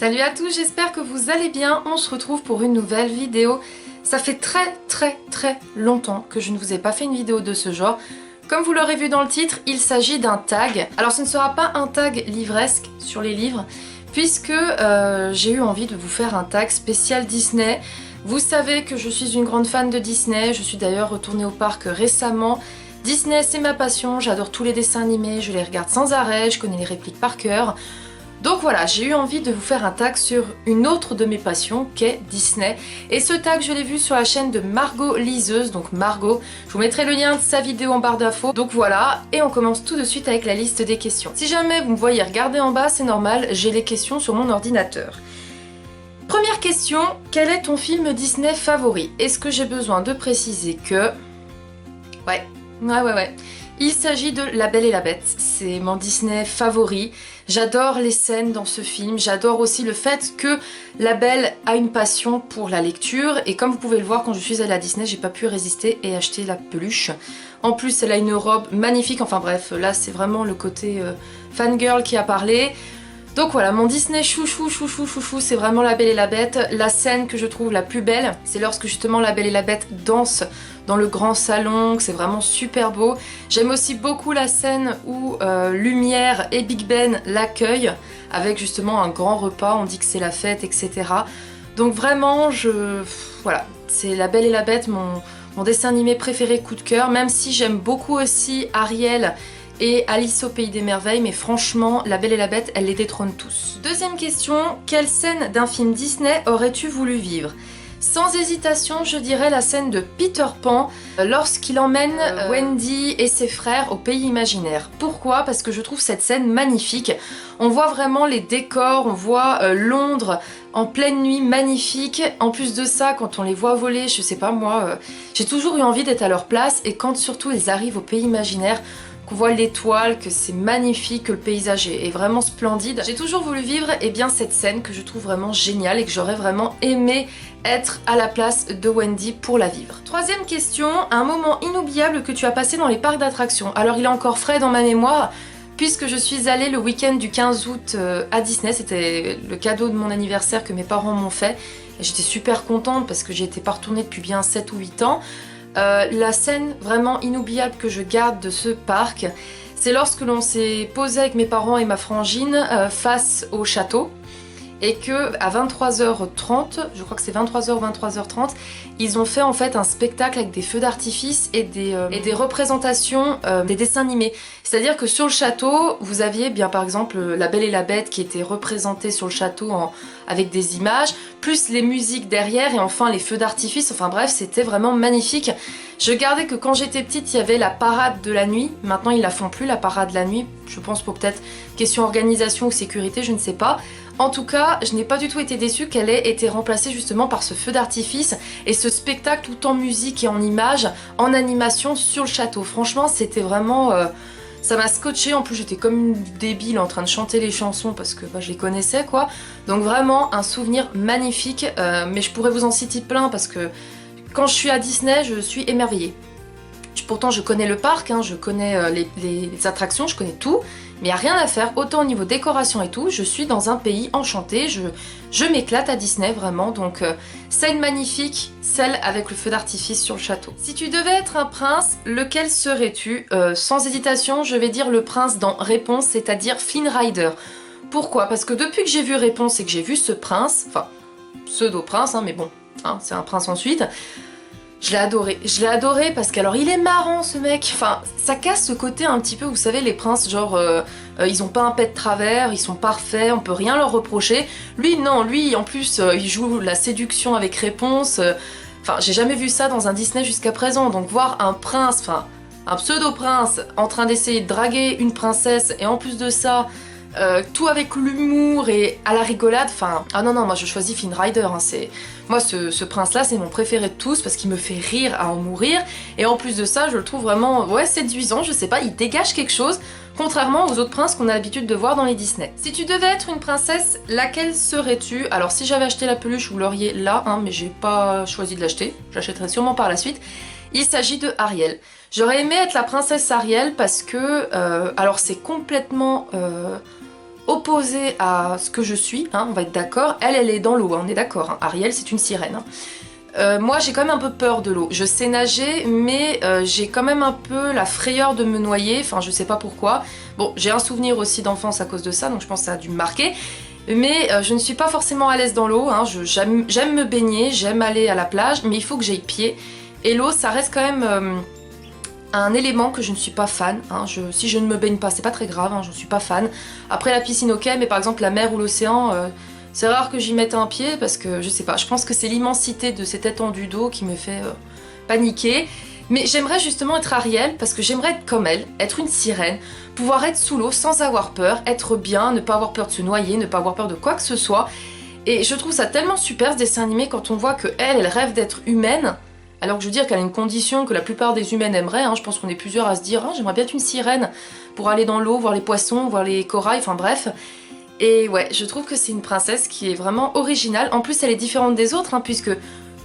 Salut à tous, j'espère que vous allez bien. On se retrouve pour une nouvelle vidéo. Ça fait très longtemps que je ne vous ai pas fait une vidéo de ce genre. Comme vous l'aurez vu dans le titre, il s'agit d'un tag. Alors ce ne sera pas un tag livresque sur les livres, puisque j'ai eu envie de vous faire un tag spécial Disney. Vous savez que je suis une grande fan de Disney, je suis d'ailleurs retournée au parc récemment. Disney c'est ma passion, j'adore tous les dessins animés, je les regarde sans arrêt, je connais les répliques par cœur. Donc voilà, j'ai eu envie de vous faire un tag sur une autre de mes passions qu'est Disney. Et ce tag, je l'ai vu sur la chaîne de Margot Liseuse, donc Margot. Je vous mettrai le lien de sa vidéo en barre d'infos. Donc voilà, et on commence tout de suite avec la liste des questions. Si jamais vous me voyez regarder en bas, c'est normal, j'ai les questions sur mon ordinateur. Première question, quel est ton film Disney favori? Est-ce que j'ai besoin de préciser que... Ouais. Il s'agit de La Belle et la Bête, c'est mon Disney favori. J'adore les scènes dans ce film, j'adore aussi le fait que la Belle a une passion pour la lecture. Et comme vous pouvez le voir, quand je suis allée à Disney, j'ai pas pu résister et acheter la peluche. En plus, elle a une robe magnifique, enfin bref, là c'est vraiment le côté fangirl qui a parlé. Donc voilà, mon Disney chouchou, c'est vraiment La Belle et la Bête. La scène que je trouve la plus belle, c'est lorsque justement La Belle et la Bête danse dans le grand salon, que c'est vraiment super beau. J'aime aussi beaucoup la scène où Lumière et Big Ben l'accueillent, avec justement un grand repas, on dit que c'est la fête, etc. Donc vraiment, voilà, c'est La Belle et la Bête, mon dessin animé préféré, coup de cœur, même si j'aime beaucoup aussi Ariel et Alice au Pays des Merveilles, mais franchement, La Belle et la Bête, elle les détrône tous. Deuxième question, quelle scène d'un film Disney aurais-tu voulu vivre? Sans hésitation, je dirais la scène de Peter Pan lorsqu'il emmène Wendy et ses frères au pays imaginaire. Pourquoi? Parce que je trouve cette scène magnifique. On voit vraiment les décors, on voit Londres en pleine nuit, magnifique. En plus de ça, quand on les voit voler, je sais pas moi, j'ai toujours eu envie d'être à leur place. Et quand surtout ils arrivent au pays imaginaire, qu'on voit l'étoile, que c'est magnifique, que le paysage est vraiment splendide. J'ai toujours voulu vivre cette scène que je trouve vraiment géniale et que j'aurais vraiment aimé être à la place de Wendy pour la vivre. Troisième question, un moment inoubliable que tu as passé dans les parcs d'attractions. Alors il est encore frais dans ma mémoire, puisque je suis allée le week-end du 15 août à Disney, c'était le cadeau de mon anniversaire que mes parents m'ont fait. Et j'étais super contente parce que j'y étais pas retournée depuis bien 7 ou 8 ans. La scène vraiment inoubliable que je garde de ce parc, c'est lorsque l'on s'est posé avec mes parents et ma frangine face au château et que à 23h30, je crois que c'est 23h ou 23h30, ils ont fait en fait un spectacle avec des feux d'artifice et des représentations des dessins animés. C'est-à-dire que sur le château, vous aviez bien par exemple La Belle et la Bête qui était représentée sur le château avec des images, plus les musiques derrière et enfin les feux d'artifice, enfin bref, c'était vraiment magnifique. Je gardais que quand j'étais petite, il y avait la parade de la nuit. Maintenant, ils la font plus, la parade de la nuit. Je pense pour peut-être question organisation ou sécurité, je ne sais pas. En tout cas, je n'ai pas du tout été déçue qu'elle ait été remplacée justement par ce feu d'artifice et ce spectacle tout en musique et en images, en animation sur le château. Franchement, c'était vraiment... ça m'a scotché, en plus j'étais comme une débile en train de chanter les chansons parce que je les connaissais quoi. Donc vraiment un souvenir magnifique, mais je pourrais vous en citer plein parce que quand je suis à Disney, je suis émerveillée. Pourtant je connais le parc, je connais les attractions, je connais tout, mais il n'y a rien à faire, autant au niveau décoration et tout, je suis dans un pays enchanté, je m'éclate à Disney vraiment, donc scène magnifique, celle avec le feu d'artifice sur le château. Si tu devais être un prince, lequel serais-tu? Sans hésitation, je vais dire le prince dans Réponse, c'est-à-dire Flynn Rider. Pourquoi? Parce que depuis que j'ai vu Réponse et que j'ai vu ce prince, enfin pseudo-prince, mais bon, c'est un prince ensuite, je l'ai adoré parce qu'alors il est marrant ce mec, enfin ça casse ce côté un petit peu, vous savez les princes genre ils ont pas un pet de travers, ils sont parfaits, on peut rien leur reprocher. Lui non, lui en plus il joue la séduction avec Réponse, enfin j'ai jamais vu ça dans un Disney jusqu'à présent, donc voir un prince, enfin un pseudo-prince en train d'essayer de draguer une princesse et en plus de ça... tout avec l'humour et à la rigolade, enfin... Ah non, moi je choisis Flynn Rider, Moi ce prince-là, c'est mon préféré de tous parce qu'il me fait rire à en mourir. Et en plus de ça, je le trouve vraiment, séduisant, je sais pas, il dégage quelque chose, contrairement aux autres princes qu'on a l'habitude de voir dans les Disney. Si tu devais être une princesse, laquelle serais-tu? Alors si j'avais acheté la peluche, vous l'auriez là, mais j'ai pas choisi de l'acheter, j'achèterai sûrement par la suite. Il s'agit de Ariel. J'aurais aimé être la princesse Ariel parce que, alors c'est complètement... opposé à ce que je suis, hein, on va être d'accord. Elle est dans l'eau, hein, on est d'accord. Hein. Ariel, c'est une sirène. Moi, j'ai quand même un peu peur de l'eau. Je sais nager, mais j'ai quand même un peu la frayeur de me noyer. Enfin, je sais pas pourquoi. Bon, j'ai un souvenir aussi d'enfance à cause de ça, donc je pense que ça a dû me marquer. Mais je ne suis pas forcément à l'aise dans l'eau. Hein. J'aime me baigner, j'aime aller à la plage, mais il faut que j'aille pied. Et l'eau, ça reste quand même un élément que je ne suis pas fan. Hein. Si je ne me baigne pas, c'est pas très grave, hein, je ne suis pas fan. Après la piscine, ok, mais par exemple la mer ou l'océan, c'est rare que j'y mette un pied parce que je sais pas, je pense que c'est l'immensité de cette étendue d'eau qui me fait paniquer. Mais j'aimerais justement être Ariel parce que j'aimerais être comme elle, être une sirène, pouvoir être sous l'eau sans avoir peur, être bien, ne pas avoir peur de se noyer, ne pas avoir peur de quoi que ce soit. Et je trouve ça tellement super ce dessin animé quand on voit que elle rêve d'être humaine. Alors que je veux dire qu'elle a une condition que la plupart des humaines aimeraient, hein. Je pense qu'on est plusieurs à se dire j'aimerais bien être une sirène pour aller dans l'eau, voir les poissons, voir les corails, enfin bref. Et ouais, je trouve que c'est une princesse qui est vraiment originale. En plus, elle est différente des autres, hein, puisque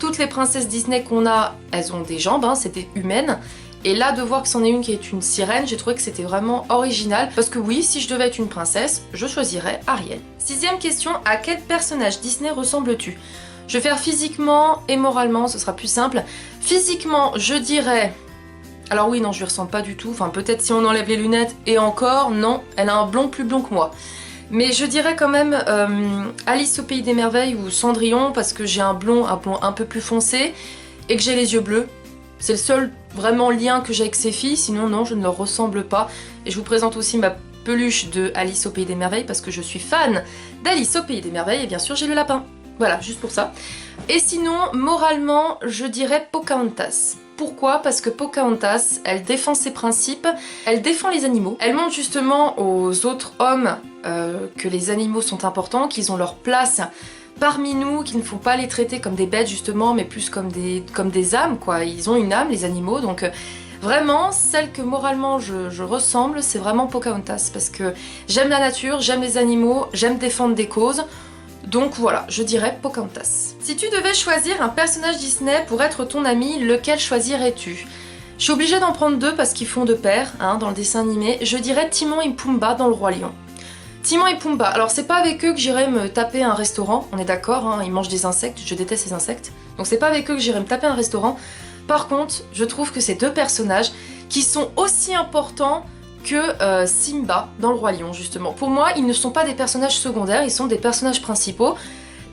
toutes les princesses Disney qu'on a, elles ont des jambes, hein, c'est des humaines. Et là, de voir que c'en est une qui est une sirène, j'ai trouvé que c'était vraiment original. Parce que oui, si je devais être une princesse, je choisirais Ariel. 6e question, à quel personnage Disney ressembles-tu ? Je vais faire physiquement et moralement, ce sera plus simple. Physiquement, je dirais... Alors oui, non, je lui ressemble pas du tout. Enfin, peut-être si on enlève les lunettes, et encore, non, elle a un blond plus blond que moi. Mais je dirais quand même Alice au Pays des Merveilles ou Cendrillon, parce que j'ai un blond un peu plus foncé, et que j'ai les yeux bleus. C'est le seul vraiment lien que j'ai avec ces filles, sinon non, je ne leur ressemble pas. Et je vous présente aussi ma peluche de Alice au Pays des Merveilles, parce que je suis fan d'Alice au Pays des Merveilles, et bien sûr j'ai le lapin. Voilà, juste pour ça. Et sinon, moralement, je dirais Pocahontas. Pourquoi ? Parce que Pocahontas, elle défend ses principes, elle défend les animaux. Elle montre justement aux autres hommes que les animaux sont importants, qu'ils ont leur place parmi nous, qu'il ne faut pas les traiter comme des bêtes justement, mais plus comme des âmes, quoi. Ils ont une âme, les animaux, donc... Vraiment, celle que moralement je ressemble, c'est vraiment Pocahontas, parce que j'aime la nature, j'aime les animaux, j'aime défendre des causes. Donc voilà, je dirais Pocahontas. Si tu devais choisir un personnage Disney pour être ton ami, lequel choisirais-tu ? Je suis obligée d'en prendre deux parce qu'ils font de pair, hein, dans le dessin animé. Je dirais Timon et Pumba dans Le Roi Lion. Timon et Pumba, alors c'est pas avec eux que j'irai me taper un restaurant, on est d'accord, hein, ils mangent des insectes, je déteste les insectes. Donc c'est pas avec eux que j'irai me taper un restaurant. Par contre, je trouve que ces deux personnages qui sont aussi importants que Simba dans Le Roi Lion, justement. Pour moi, ils ne sont pas des personnages secondaires, ils sont des personnages principaux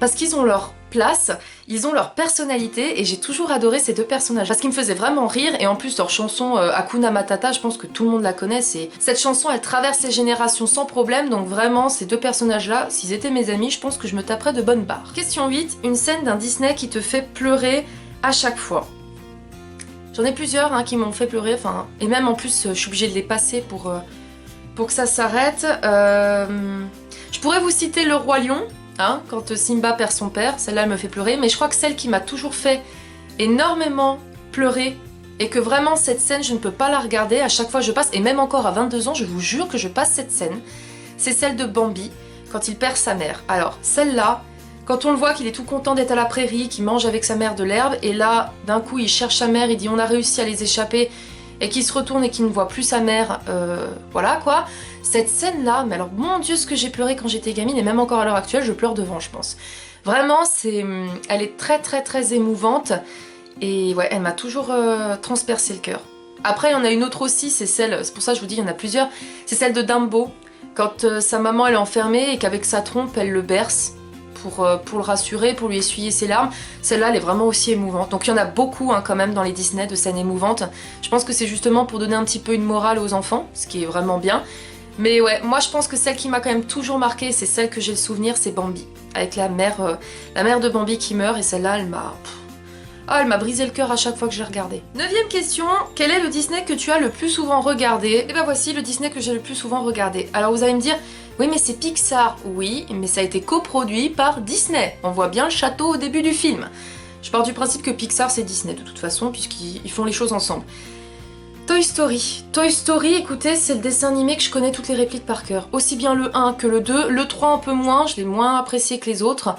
parce qu'ils ont leur place, ils ont leur personnalité et j'ai toujours adoré ces deux personnages parce qu'ils me faisaient vraiment rire et en plus leur chanson Hakuna Matata, je pense que tout le monde la connaît, cette chanson elle traverse les générations sans problème, donc vraiment ces deux personnages-là, s'ils étaient mes amis, je pense que je me taperais de bonnes barres. Question 8, une scène d'un Disney qui te fait pleurer à chaque fois. J'en ai plusieurs hein, qui m'ont fait pleurer, enfin, et même en plus je suis obligée de les passer pour que ça s'arrête. Je pourrais vous citer Le Roi Lion, hein, quand Simba perd son père, celle-là elle me fait pleurer, mais je crois que celle qui m'a toujours fait énormément pleurer, et que vraiment cette scène je ne peux pas la regarder, à chaque fois je passe, et même encore à 22 ans je vous jure que je passe cette scène, c'est celle de Bambi, quand il perd sa mère. Alors celle-là, quand on le voit qu'il est tout content d'être à la prairie, qu'il mange avec sa mère de l'herbe, et là, d'un coup, il cherche sa mère, il dit on a réussi à les échapper, et qu'il se retourne et qu'il ne voit plus sa mère, voilà quoi. Cette scène-là, mais alors mon Dieu, ce que j'ai pleuré quand j'étais gamine, et même encore à l'heure actuelle, je pleure devant, je pense. Vraiment, elle est très très très émouvante, et ouais, elle m'a toujours transpercé le cœur. Après, il y en a une autre aussi, c'est pour ça que je vous dis, il y en a plusieurs, c'est celle de Dumbo, quand sa maman elle est enfermée et qu'avec sa trompe, elle le berce. Pour le rassurer, pour lui essuyer ses larmes. Celle-là, elle est vraiment aussi émouvante. Donc il y en a beaucoup hein, quand même dans les Disney de scènes émouvantes. Je pense que c'est justement pour donner un petit peu une morale aux enfants, ce qui est vraiment bien. Mais ouais, moi je pense que celle qui m'a quand même toujours marquée, c'est celle que j'ai le souvenir, c'est Bambi. Avec la mère de Bambi qui meurt, et celle-là, elle m'a brisé le cœur à chaque fois que je l'ai regardée. 9e question, quel est le Disney que tu as le plus souvent regardé ? Et ben voici le Disney que j'ai le plus souvent regardé. Alors vous allez me dire, oui mais c'est Pixar. Oui, mais ça a été coproduit par Disney. On voit bien le château au début du film. Je pars du principe que Pixar c'est Disney de toute façon, puisqu'ils font les choses ensemble. Toy Story. Toy Story, écoutez, c'est le dessin animé que je connais toutes les répliques par cœur. Aussi bien le 1 que le 2, le 3 un peu moins, je l'ai moins apprécié que les autres.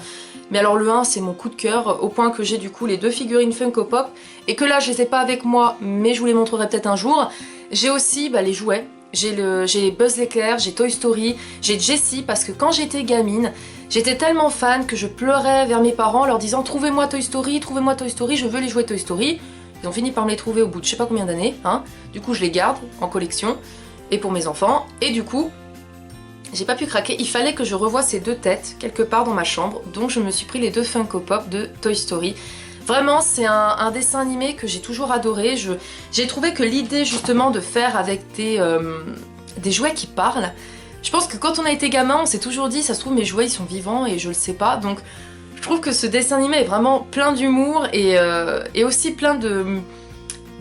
Mais alors le 1 c'est mon coup de cœur, au point que j'ai du coup les 2 figurines Funko Pop, et que là je les ai pas avec moi, mais je vous les montrerai peut-être un jour. J'ai aussi les jouets, J'ai Buzz l'éclair, j'ai Toy Story, j'ai Jessie, parce que quand j'étais gamine, j'étais tellement fan que je pleurais vers mes parents en leur disant trouvez-moi Toy Story, je veux les jouets Toy Story. Ils ont fini par me les trouver au bout de je sais pas combien d'années, hein. Du coup je les garde en collection, et pour mes enfants, et du coup, j'ai pas pu craquer, il fallait que je revoie ces deux têtes quelque part dans ma chambre, donc je me suis pris les deux Funko Pop de Toy Story. Vraiment, c'est un dessin animé que j'ai toujours adoré. J'ai trouvé que l'idée justement de faire avec des jouets qui parlent, je pense que quand on a été gamin, on s'est toujours dit ça se trouve mes jouets ils sont vivants et je le sais pas. Donc je trouve que ce dessin animé est vraiment plein d'humour et aussi plein de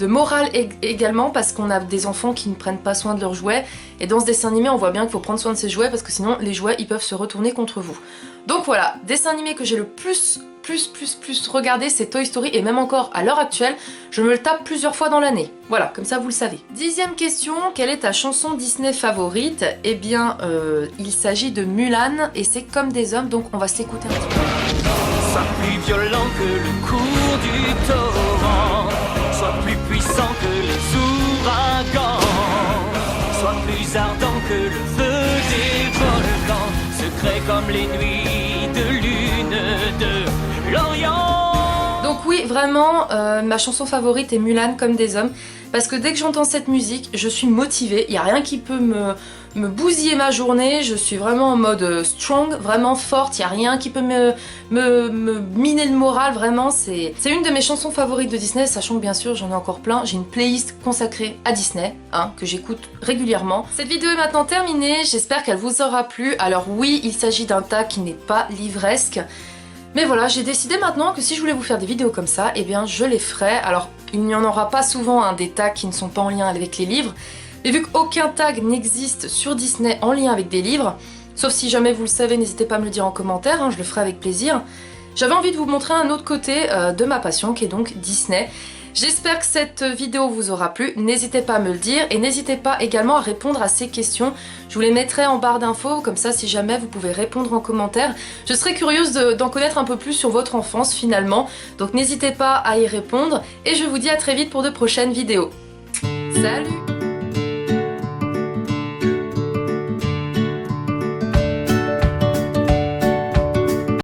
morale également, parce qu'on a des enfants qui ne prennent pas soin de leurs jouets, et dans ce dessin animé on voit bien qu'il faut prendre soin de ses jouets parce que sinon les jouets ils peuvent se retourner contre vous. Donc voilà, dessin animé que j'ai le plus regardé, c'est Toy Story, et même encore à l'heure actuelle je me le tape plusieurs fois dans l'année. Voilà, comme ça vous le savez. 10e question, quelle est ta chanson Disney favorite? Eh bien il s'agit de Mulan et c'est Comme des hommes, donc on va s'écouter un petit peu. Sois plus violent que le cours du torrent, sois plus puissant que les ouragans, sois plus ardent que le feu des volcans, secret comme les nuits de lune de l'Orient. Donc oui, vraiment, ma chanson favorite est Mulan Comme des hommes, parce que dès que j'entends cette musique, je suis motivée, il n'y a rien qui peut me bousiller ma journée, je suis vraiment en mode strong, vraiment forte, il n'y a rien qui peut me miner le moral, vraiment, c'est une de mes chansons favorites de Disney, sachant que bien sûr j'en ai encore plein, j'ai une playlist consacrée à Disney, hein, que j'écoute régulièrement. Cette vidéo est maintenant terminée, j'espère qu'elle vous aura plu. Alors oui, il s'agit d'un tag qui n'est pas livresque, mais voilà, j'ai décidé maintenant que si je voulais vous faire des vidéos comme ça, eh bien je les ferai. Alors il n'y en aura pas souvent, hein, des tags qui ne sont pas en lien avec les livres, mais vu qu'aucun tag n'existe sur Disney en lien avec des livres, sauf si jamais vous le savez, n'hésitez pas à me le dire en commentaire, hein, je le ferai avec plaisir. J'avais envie de vous montrer un autre côté de ma passion qui est donc Disney. J'espère que cette vidéo vous aura plu, n'hésitez pas à me le dire et n'hésitez pas également à répondre à ces questions. Je vous les mettrai en barre d'infos, comme ça si jamais vous pouvez répondre en commentaire. Je serais curieuse d'en connaître un peu plus sur votre enfance finalement, donc n'hésitez pas à y répondre et je vous dis à très vite pour de prochaines vidéos. Salut!